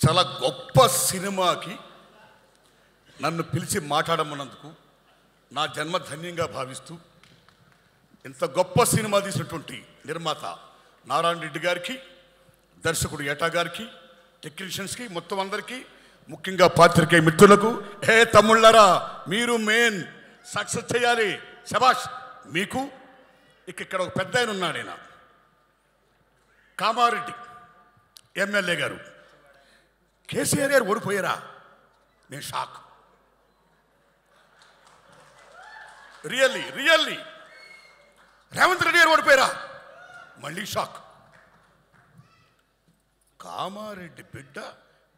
చాలా గొప్ప సినిమాకి నన్ను పిలిచి మాట్లాడమన్నందుకు నా జన్మ ధన్యంగా భావిస్తూ ఇంత గొప్ప సినిమా తీసినటువంటి నిర్మాత నారాయణ రెడ్డి గారికి, దర్శకుడు ఏటా గారికి, టెక్నీషియన్స్కి, మొత్తం అందరికీ, ముఖ్యంగా పాత్రికేయ మిత్రులకు, హే తమ్ముళ్ళారా మీరు మెయిన్ సక్సెస్ చేయాలి, శబాష్ మీకు. ఇక్కడ ఒక పెద్ద ఆయన ఉన్నాడు, ఆయన కామారెడ్డి ఎమ్మెల్యే గారు. కేసీఆర్ గారు ఓడిపోయారా? నేను షాక్. రియల్లీ రేవంత్ రెడ్డి గారు ఓడిపోయారా? మళ్ళీ షాక్. కామారెడ్డి బిడ్డ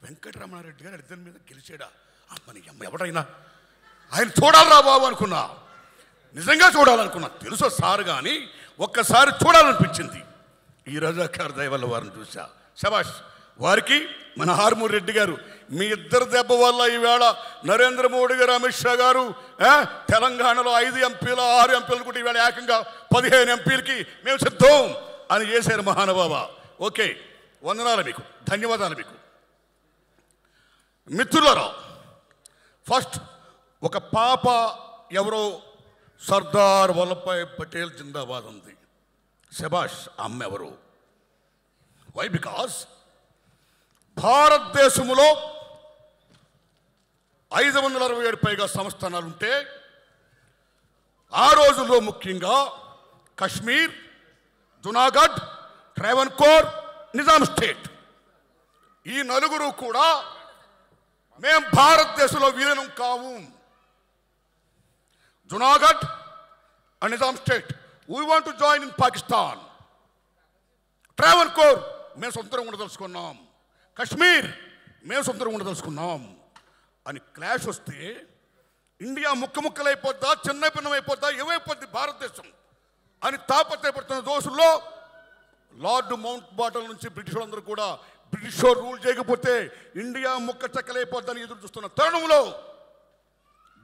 వెంకటరమణారెడ్డి గారు ఇద్దరి మీద గెలిచాడా? అమ్మని అమ్మ ఎవడైనా ఆయన చూడాలరా బాబు అనుకున్నా, నిజంగా చూడాలనుకున్నా. తెలుసో సార్ కానీ ఒక్కసారి చూడాలనిపించింది. ఈ రజాకార్ దయ వల్ల వారిని చూసా. శబాష్ వారికి. మన హార్మూర్ రెడ్డి గారు, మీ ఇద్దరు దెబ్బ వల్ల ఈవేళ నరేంద్ర మోడీ గారు, అమిత్ షా గారు తెలంగాణలో 5 ఎంపీలు 6 ఎంపీలు కూడా ఈవేళ ఏకంగా 15 ఎంపీలకి మేము సిద్ధం అని చేశారు మహానుభావ. ఓకే, వందనాలు మీకు, ధన్యవాదాలు మీకు. మిత్రులారా, ఫస్ట్ ఒక పాప ఎవరో సర్దార్ వల్లభాయ్ పటేల్ జిందాబాద్ ఉంది. శబాష్. అమ్మ ఎవరు? వై? బికాస్ భారతదేశంలో 567 పైగా సంస్థానాలుంటే ఆ రోజుల్లో ముఖ్యంగా కశ్మీర్, జునాగఢ్, ట్రావెన్కోర్, నిజాం స్టేట్, ఈ నలుగురు కూడా మేం భారతదేశంలో విలీనం కావు. Junagadh and Nizam state we want to join in Pakistan. Travancore మేము సొంతంగా ఉండదలుచుకున్నాం. కశ్మీర్ మేము సొంతంగా ఉండదలుచుకున్నాం అని క్లాష్ వస్తే ఇండియా ముక్కలైపోద్దా, చిన్న భిన్నమైపోద్దా, ఏమైపోద్ది భారతదేశం అని తాపత్రయపడుతున్న దోషుల్లో లార్డ్ మౌంట్ బాటన్ నుంచి బ్రిటిష్ వాళ్ళందరూ కూడా బ్రిటిష్ రూల్ చేయకపోతే ఇండియా ముక్క చెక్కలైపోద్దని ఎదురు చూస్తున్న తరుణంలో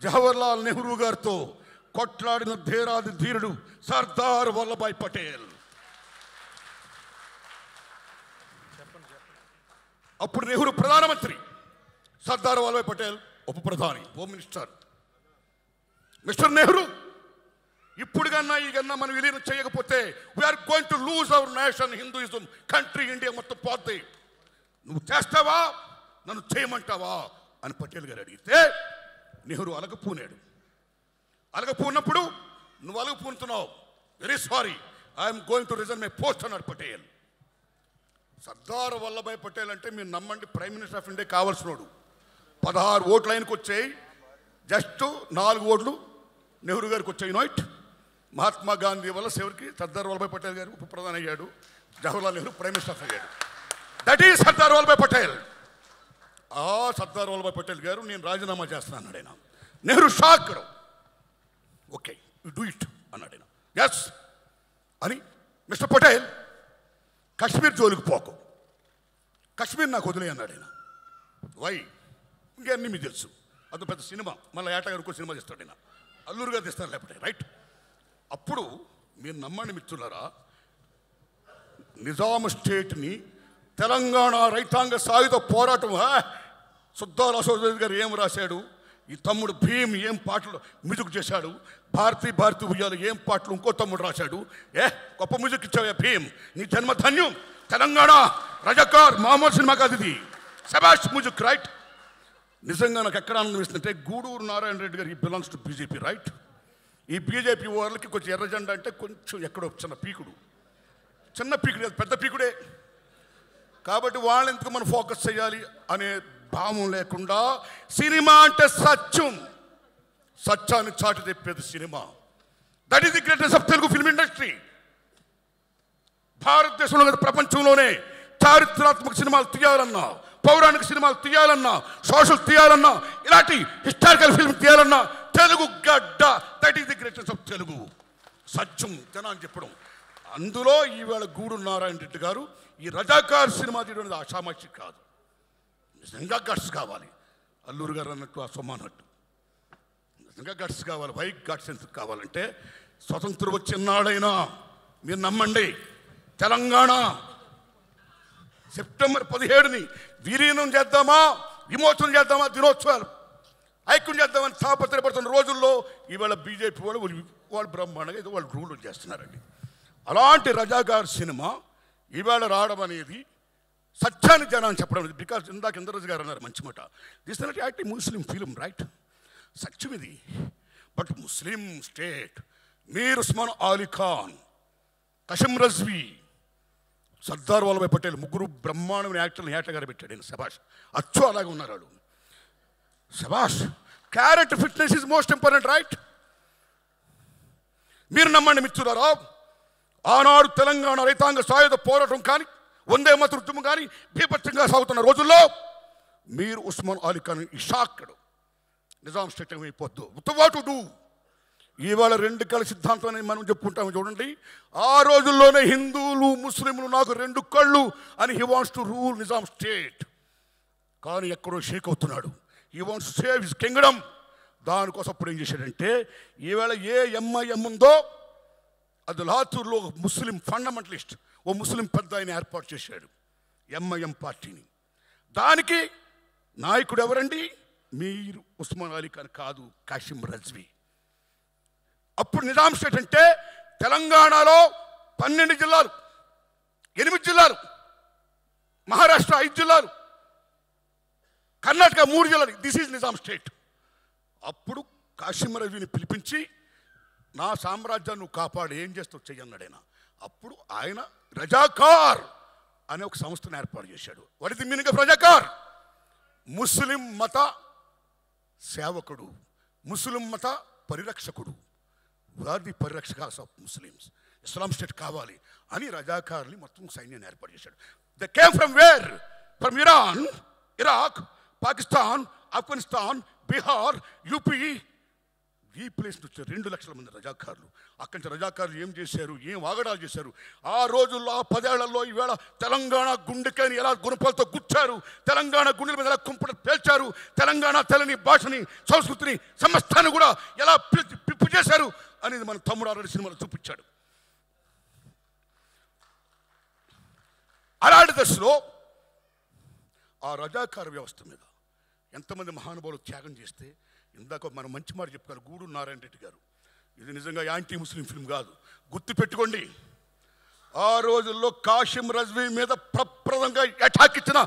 జవహర్లాల్ నెహ్రూ గారితో కొట్లాడిన ధీరాది ధీరుడు సర్దార్ వల్లభాయ్ పటేల్. అప్పుడు నెహ్రూ ప్రధానమంత్రి, సర్దార్ వల్లభాయ్ పటేల్ ఉప ప్రధాని, హోమ్ మినిస్టర్. మిస్టర్ నెహ్రూ, ఇప్పుడు కన్నా ఈ కన్నా మనం విలీనం చేయకపోతే we're going to lose our nation, Hinduism country, India మొత్తం పోతే. నువ్వు చేస్తావా, నన్ను చేయమంటావా అని పటేల్ గారు అడిగితే నెహ్రూ అలగపూనాడు. అలగపూనప్పుడు నువ్వు అలగపూనుతున్నావు, very sorry, I'm going to resign my post అన్నాడు పటేల్. సర్దార్ వల్లభాయ్ పటేల్ అంటే మీరు నమ్మండి, ప్రైమ్ మినిస్టర్ ఆఫ్ ఇండియా కావాల్సినోడు. 16 ఓట్లు ఆయనకు వచ్చాయి, జస్ట్ 4 ఓట్లు నెహ్రూ గారికి వచ్చాయి. నోట్ మహాత్మా గాంధీ వల్ల చివరికి సర్దార్ వల్లభాయ్ పటేల్ గారు ఉప ప్రధాని అయ్యాడు, జవహర్లాల్ నెహ్రూ ప్రైమ్ మినిస్టర్ అయ్యాడు. That is Sardar Vallabhbhai Patel. ఆ సర్దార్ వల్లభాయ్ పటేల్ గారు నేను రాజీనామా చేస్తాను అన్నాడు ఆయన. Nehru shock. Okay you do it అన్నాడు ఆయన. ఎస్ అని, మిస్టర్ పటేల్ కశ్మీర్ జోలికి పోకు, కశ్మీర్ నాకు వదిలే అన్నాడు ఆయన. వై? ఇంకన్నీ మీకు తెలుసు, అది పెద్ద సినిమా, మళ్ళీ ఏటా గారికి సినిమా తీస్తాడు ఆయన, అల్లూరు గారు తీస్తారు లేకపోతే, రైట్? అప్పుడు మీరు నమ్మండి మిత్రులారా, నిజాం స్టేట్ని తెలంగాణ రైతాంగ సాయుధ పోరాటం, సుద్దాల అశోక్ గారు ఏం రాశాడు, ఈ తమ్ముడు భీమ్ ఏం పాటలు మ్యూజిక్ చేశాడు, భారతీ ఉయ్యాలు ఏం పాటలు ఇంకో తమ్ముడు రాశాడు. గొప్ప మ్యూజిక్ ఇచ్చావే భీమ్, నీ జన్మ ధన్యం. తెలంగాణ రజాకార్ మామూలు సినిమా కాదు ఇది, శబాష్ మ్యూజిక్, రైట్? నిజంగా నాకు ఎక్కడ ఆనందమిస్తుందంటే గూడూరు నారాయణ రెడ్డి గారు, ఈ బిలాంగ్స్ టు బీజేపీ, రైట్? ఈ బీజేపీ వాళ్ళకి కొంచెం ఎర్ర జెండా అంటే కొంచెం ఎక్కడో చిన్న పీకుడు పెద్ద పీకుడే. కాబట్టి వాళ్ళెందుకు మనం ఫోకస్ చేయాలి అనే భావం లేకుండా, సినిమా అంటే సత్యాన్ని చాటి తెప్పేది cinema. That is the greatest of Telugu film industry. భారతదేశంలో ప్రపంచంలోనే చారిత్రాత్మక సినిమాలు తీయాలన్నా, పౌరాణిక సినిమాలు తీయాలన్నా, సోషల్ తీయాలన్నా, ఇలాంటి హిస్టారికల్ ఫిల్మ్ తీయాలన్నా తెలుగు గడ్డ. That is the greatest of Telugu. సత్యం జనాన్ని చెప్పడం. అందులో ఈవేళ గూడూరు నారాయణ రెడ్డి గారు ఈ రజాకార్ సినిమా తీయడం ఆషామాషి కాదు, నిజంగా గట్స్ కావాలి. అల్లూరు గారు అన్నట్టు, ఆ సొమ్మ అన్నట్టు నిజంగా గట్స్ కావాలి. వై గట్స్ ఎందుకు కావాలంటే, స్వతంత్రం వచ్చినాడైనా మీరు నమ్మండి, తెలంగాణ సెప్టెంబర్ 17ని విలీనం చేద్దామా, విమోచన చేద్దామా, దినోత్సవాలు ఐక్యం చేద్దామని తాపత్రయపడుతున్న రోజుల్లో ఇవాళ బీజేపీ వాళ్ళు బ్రహ్మాండంగా ఏదో వాళ్ళు రూల్ చేస్తున్నారండి. అలాంటి రజాకార్ సినిమా ఇవాళ రావడం అనేది సత్యాన్ని జనాన్ని చెప్పడం. బికాజ్ ఇందాక ఇంద్రరాజు గారు అన్నారు మంచి మాట, this is not active Muslim film, right? సత్యం ఇది. But Muslim state Mir Osman Ali Khan, Kasim Razvi, Sardar Vallabhbhai Patel ముగ్గురు బ్రహ్మాండమైన యాక్టర్లు ఏటగారు గారు పెట్టాడు. నేను శబాష్, అచ్చు అలాగే ఉన్నారు వాళ్ళు. శబాష్. Character fitness is most important, right? మీరు నమ్మండి మిత్రులారా, ఆనాడు తెలంగాణ రైతాంగ సాయుధ పోరాటం కానీ, వందే మాతరం ఉద్యమం కానీ బీభత్సంగా సాగుతున్న రోజుల్లో మీర్ ఉస్మాన్ అలీ ఖాన్ ఈ షాక్డ్ నిజాం స్టేట్ అయిపోద్దు వాట్ టు డూ. ఇవాళ రెండు కళ్ళ సిద్ధాంతం అని మనం చెప్పుకుంటాము చూడండి. ఆ రోజుల్లోనే హిందువులు ముస్లింలు నాకు రెండు కళ్ళు అని he wants to rule Nizam state. కానీ ఎక్కడో షేక్ అవుతున్నాడు. He wants to save his Kingdom. దానికోసం అప్పుడు ఏం చేశాడంటే, ఈవేళ ఏ ఎంఐఎం ఉందో అది లాతూర్లో ముస్లిం ఫండమెంటలిస్ట్ ఓ ముస్లిం పెద్ద ఆయన ఏర్పాటు చేశాడు ఎంఐఎం పార్టీని. దానికి నాయకుడు ఎవరండి? మీర్ ఉస్మాన్ అలీ ఖాన్ కాదు, కాసిం రజ్వీ. అప్పుడు నిజాం స్టేట్ అంటే తెలంగాణలో 12 జిల్లాలు, 8 జిల్లాలు, మహారాష్ట్ర 5 జిల్లాలు, కర్ణాటక 3 జిల్లాలు. This is Nizam state. అప్పుడు కాసిం రజ్వీని పిలిపించి నా సామ్రాజ్యాన్ని నువ్వు కాపాడు, ఏం చేస్తావు చెయ్యన్నాడు ఆయన. అప్పుడు ఆయన రజాకార్ అనే ఒక సంస్థను ఏర్పాటు చేశాడు. What is the meaning of Razakar? Muslim మత సేవకుడు, ముస్లిం మత పరిరక్షకుడు. వారి పరిరక్షకాస్ ఆఫ్ ముస్లిమ్స్. ఇస్లాం స్టేట్ కావాలి అని రజాకార్ని మొత్తం సైన్యాన్ని ఏర్పాటు చేశాడు. They came from where? From Iran, Iraq, Pakistan, Afghanistan, Bihar, UP. ఈ ప్లేస్ నుంచి 2 లక్షల మంది రజాకారులు. అక్కడి నుంచి రజాకారులు ఏం చేశారు, ఏం వాగడాలు చేశారు. ఆ రోజుల్లో, ఆ 10 ఏళ్లలో ఈవేళ తెలంగాణ గుండెకాయని ఎలా గుణపాలతో గుచ్చారు, తెలంగాణ గుండెల మీద ఎలా కుంపట పేల్చారు, తెలంగాణ తెలని భాషని, సంస్కృతిని, సమస్తాన్ని కూడా ఎలా పిప్పు చేశారు అనేది మన తమ్ముడు ఆల్రెడీ సినిమాలో చూపించాడు. అలాంటి దశలో ఆ రజాకార వ్యవస్థ మీద ఎంతమంది మహానుభావులు త్యాగం చేస్తే, ఇందాక మనం మంచి మాట చెప్పుకోవాలి గూడూరు నారాయణ రెడ్డి గారు, ఇది నిజంగా యాంటీ ముస్లిం ఫిల్మ్ కాదు, గుర్తుపెట్టుకోండి. ఆ రోజుల్లో కాసిం రజ్వీ మీద ప్రప్రదంగా అటాక్ ఇచ్చిన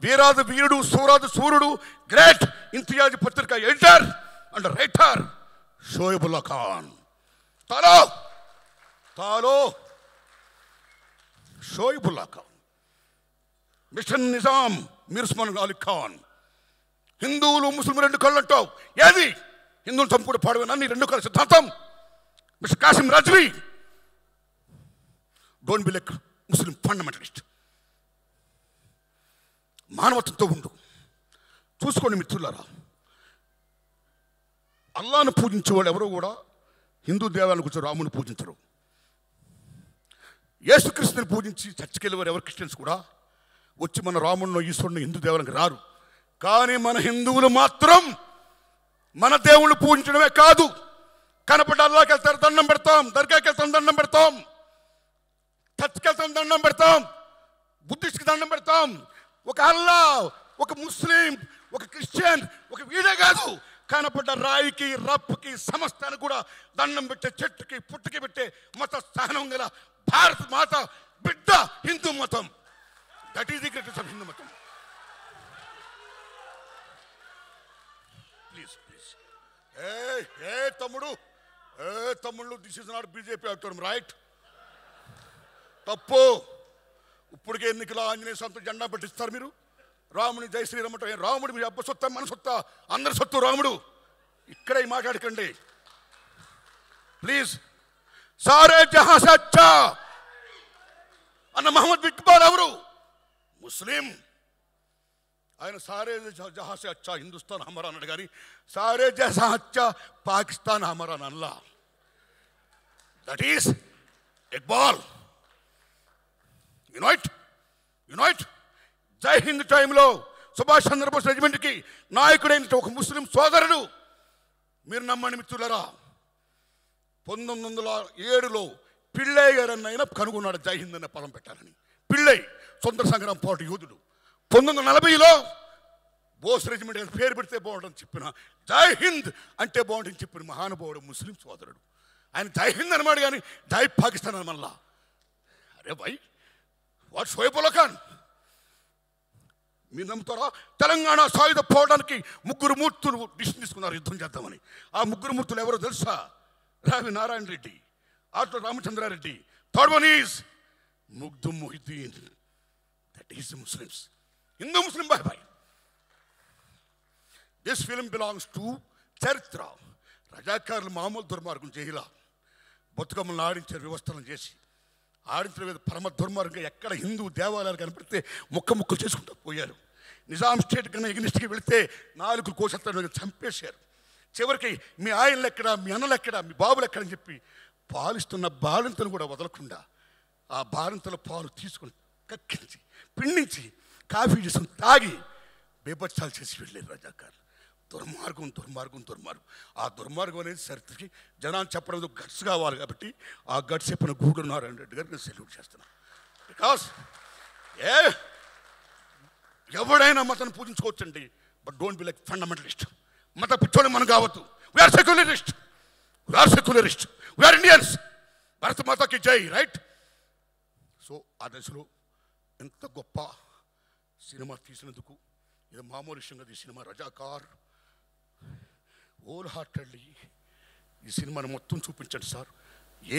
వీరాది వీరుడు, సూరాది సూర్యుడు, గ్రేట్ ఇంతియాజ్ పత్రిక editor and writer Shoebullah Khan. తాలో షోయబుల్లా ఖాన్, మిషన్ నిజాం మీర్ ఉస్మాన్ అలీ ఖాన్. హిందువులు ముస్లింలు 2 కళ్ళు అంటావు, ఏది? హిందువులు చంపుడు పాడవేనా నీ 2 కళ్ళ సిద్ధాంతం? Mister Kasim Razvi, don't be like Muslim fundamentalist. మానవత్వంతో ఉండు. చూసుకోండి మిత్రులారా, అల్లాను పూజించే వాళ్ళు ఎవరో కూడా హిందూ దేవాలను కూర్చొని రాముని పూజించరు. యేసుక్రీస్తుని పూజించి చర్చికి వెళ్ళేవారు ఎవరు క్రిస్టియన్స్ కూడా వచ్చి మన రాముడిని, ఈశ్వరుని, హిందూ దేవాలకు రారు. కానీ మన హిందువులు మాత్రం మన దేవుళ్ళు పూజించడమే కాదు, కనపడ్డ అల్లాకి వెళ్తారు దండం పెడతాం, దర్గాకి వెళ్తాం దండం పెడతాం, చర్చికి వెళ్తాం దండం పెడతాం, బుద్ధిస్ట్కి దండం పెడతాం. ఒక అల్లా, ఒక ముస్లిం, ఒక క్రిస్టియన్, ఒక వీడే కాదు, కనపడ్డ రాయికి, రప్పుకి, సమస్తానికి కూడా దండం పెట్టే, చెట్టుకి పుట్టుకి పెట్టే మత సహనం గల భారత మాత బిడ్డ హిందూ మతం. That is the greatest of Hindu మతం. ప్లీజ్ ప్లీజ్ తమ్ముళ్ళు, దిస్ ఇస్ నాట్ బీజేపీ అవుతాం, రైట్? తప్పు. ఇప్పటికే ఎన్నికల ఆంజనేయ స్వామితో జెండా పెట్టిస్తారు మీరు. రాముని జై శ్రీరామ్ అంటే రాముడు మీ అబ్బ సొత్తా, మన సొత్తా, అందరి సొత్తు రాముడు. ఇక్కడే మాట్లాడకండి ప్లీజ్. సారే జహా సే అచ్చా అన్న మహమ్మద్ ఇక్బాల్ ఎవరు? ముస్లిం. ఆయన సారే జహా సే అచ్చా హిందుస్థాన్ హమారా అన్నాడు, కానీ సారే జహా అచ్చా పాకిస్తాన్ హమారా Allah. That is Iqbal. Unite. Jai Hind టైంలో సుభాష్ చంద్రబోస్ రెజిమెంట్కి నాయకుడైన ఒక ముస్లిం సోదరుడు, మీరు నమ్మండి మిత్రులరా, 1907లో పిళ్ళయ్య గారు అన్న ఆయన కనుగొన్నాడు జై హింద్ అనే పదం పెట్టాలని. పిళ్ళై స్వతంత్ర సంగ్రామ పోరాట యోధుడు. 1940లో బోస్ రెజిమెంట్ పేరు పెడితే బాగుంటుందని చెప్పిన, జై హింద్ అంటే బాగుంటుందని చెప్పిన మహానుభావుడు ముస్లిం సోదరుడు. ఆయన జై హింద్ అనమాడు కానీ జై పాకిస్తాన్ అని మళ్ళా. అరే భాయ్, వాట్ షోయబుల్లా ఖాన్ మీరు నమ్ముతారా? తెలంగాణ సాయుధ పోవడానికి 3 మూర్తులు డిసిషన్ తీసుకున్నారు యుద్ధం చేద్దామని. ఆ 3 మూర్తులు ఎవరో తెలుసా? రావి నారాయణ రెడ్డి, ఆటో Ramachandra Reddy, third one is Makhdoom Mohiuddin. That is Muslims. Hindu Muslim బాయ్ బాయ్. దిస్ ఫిల్మ్ బిలాంగ్స్ టు చరిత్ర. రజాకారులు మామూలు దుర్మార్గం చేయాల, బతుకమ్మలను ఆడించారు వ్యవస్థలను చేసి. ఆడించిన మీద పరమ దుర్మార్గంగా ఎక్కడ హిందూ దేవాలయాలు కనపడితే ముక్కలు చేసుకుంటూ పోయారు. నిజాం స్టేట్ కన్నా ఎగ్నిస్ట్కి వెళితే 4 కోసత్తాను చంపేశారు. చివరికి మీ ఆయనలు ఎక్కడ, మీ అన్నలు ఎక్కడ, మీ బాబులు ఎక్కడ అని చెప్పి పాలిస్తున్న బాలింతను కూడా వదలకుండా ఆ బాలింతల పాలు తీసుకుని కక్కించి పిండించి కాఫీ చేసుకుని తాగి బేబత్సాలు చేసి వెళ్ళారు రజాకారులు. దుర్మార్గం దుర్మార్గం దుర్మార్గం. ఆ దుర్మార్గం అనేది చరిత్రకి జనాలు చెప్పడం గట్స్ కావాలి కాబట్టి ఆ గట్స్ చెప్పిన గూడూరు నారాయణ రెడ్డి గారికి నేను సెల్యూట్ చేస్తున్నాను. బికాస్ ఎవడైనా మతాన్ని పూజించుకోవచ్చండి, but don't be like fundamentalist. మత పిచ్చోళ్ళు మనం కావద్దు. We are secularist, we are Indians. భారత మాతకి జై, రైట్? సో ఆ దశలో ఎంత గొప్ప సినిమా తీసినందుకు, ఇది మామూలు విషయంగా ఈ సినిమా రజాకార్ హోల్ హార్టెడ్లీ ఈ సినిమాని మొత్తం చూపించండి సార్.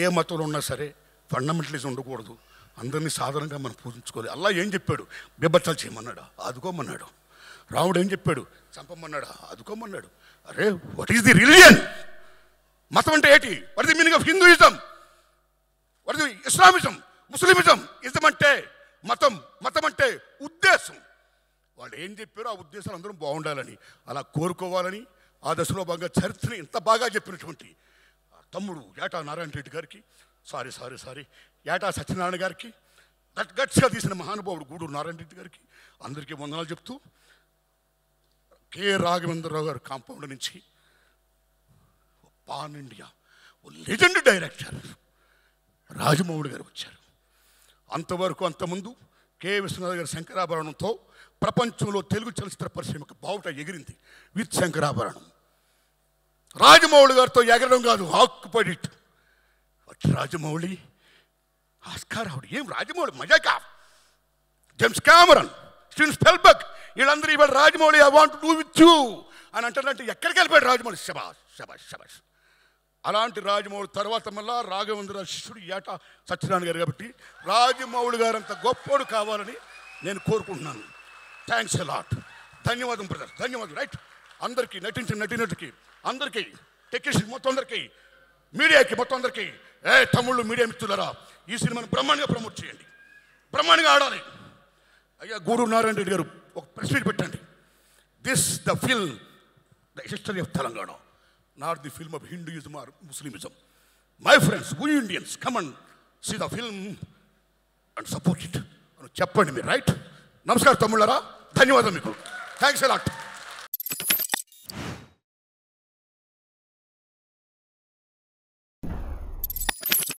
ఏ మతంలో ఉన్నా సరే ఫండమెంటలిజం ఉండకూడదు, అందరినీ సాధారణంగా మనం పూజించుకోవాలి. అల్లా ఏం చెప్పాడు? బేబత్సాలు చేయమన్నాడా? ఆదుకోమన్నాడు. రాముడు ఏం చెప్పాడు? చంపమన్నాడా? ఆదుకోమన్నాడు. అరే, వాట్ ఈస్ ది రిలిజియన్? మతం అంటే ఏంటి? What is the meaning of Hinduism? What is the Islamism, Muslimism? Ism అంటే మతం, మతం అంటే ఉద్దేశం. వాళ్ళు ఏం చెప్పారో ఆ ఉద్దేశాలు అందరం బాగుండాలని, అలా కోరుకోవాలని ఆ దశలో భాగంగా చరిత్రని ఇంత బాగా చెప్పినటువంటి తమ్ముడు ఏటా నారాయణ రెడ్డి గారికి, సారీ ఏటా సత్యనారాయణ గారికి, గట్స్గా తీసిన మహానుభావుడు గూడూరు నారాయణ రెడ్డి గారికి అందరికీ వందనాలు చెప్తూ, కె రాఘవేంద్రరావు గారు కాంపౌండ్ నుంచి pan India legend director Rajamouli గారు వచ్చారు. అంతవరకు అంతకుముందు కె విశ్వనాథ్ గారి శంకరాభరణంతో ప్రపంచంలో తెలుగు చలచిత్ర పరిశ్రమకు బావుట ఎగిరింది. విత్ శంకరాభరణం రాజమౌళి గారితో ఎగరడం కాదు, occupied it. Rajamouli Oscar award. ఏం రాజమౌళి మజాకా? జేమ్స్ కెమెరన్, స్టీవెన్ స్పిల్బర్గ్ వీళ్ళందరూ ఇవాళ Rajamouli I want do with you అని అంటారంటే ఎక్కడికి వెళ్ళిపోయాడు రాజమౌళి? శబాష్ శబాష్ శబాష్. అలాంటి రాజమౌళి తర్వాత మళ్ళా రాఘవేంద్ర శిష్యుడు ఏటా సత్యనారాయణ గారు. కాబట్టి రాజమౌళి గారు అంత గొప్పోడు కావాలని నేను కోరుకుంటున్నాను. Thanks a lot. ధన్యవాదం బ్రదర్, ధన్యవాదం. రైట్, అందరికీ నటించిన నటినటికి అందరికీ, టెక్నీషియన్ మొత్తం అందరికీ, మీడియాకి మొత్తం అందరికీ, తమ్ముళ్ళు మీడియా మిత్రులరా, ఈ సినిమాను బ్రహ్మాండంగా ప్రమోట్ చేయండి, బ్రహ్మాండంగా ఆడాలి. అయ్యా గూడూరు నారాయణ రెడ్డి గారు ఒక ప్రెస్ మీట్ పెట్టండి. This the film the history of Telangana, not the film of Hinduism or Muslimism. My friends, we Indians, come and see the film and support it అని చెప్పండి మీరు. రైట్? నమస్కారం తమ్ముళ్ళరా, ధన్యవాదాలు మీకు. Thanks a lot.